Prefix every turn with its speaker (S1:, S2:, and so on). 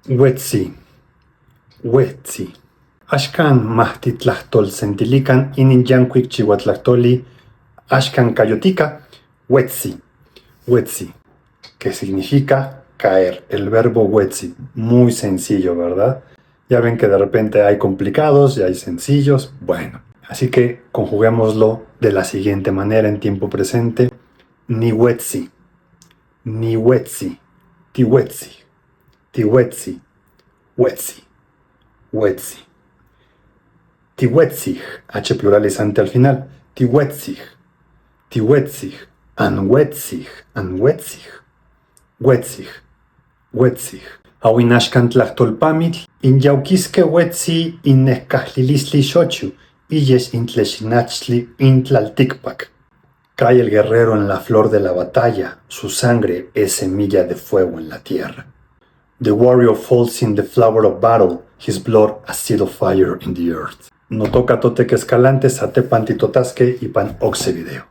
S1: Wetzi, wetzi. Ashkan mahtitlahtol sentilikan ininyankuik chihuatlahtoli. Ashkan cayotica, wetzi, wetzi, que significa caer. El verbo wetzi, muy sencillo, ¿verdad? Ya ven que de repente hay complicados y hay sencillos. Bueno, así que conjuguémoslo de la siguiente manera en tiempo presente. Niwetzi, niwetzi, tiwetzi, tiwetzi, wetzi, wetzi. Tiwetzig, H pluralizante al final. Tiwetzig, tiwetzig, anwetzig, anwetzig, wetzig, wetzig. Awinashkan tlahtolpamitl, inyauquisque wetzi innehcahlilisli xochu, illes intlexinachtli intlalticpac. Cae el guerrero en la flor de la batalla, su sangre es semilla de fuego en la tierra. The warrior falls in the flower of battle, his blood a seed of fire in the earth. No toca toteque escalante, sate pantitotasque y pan oxe video.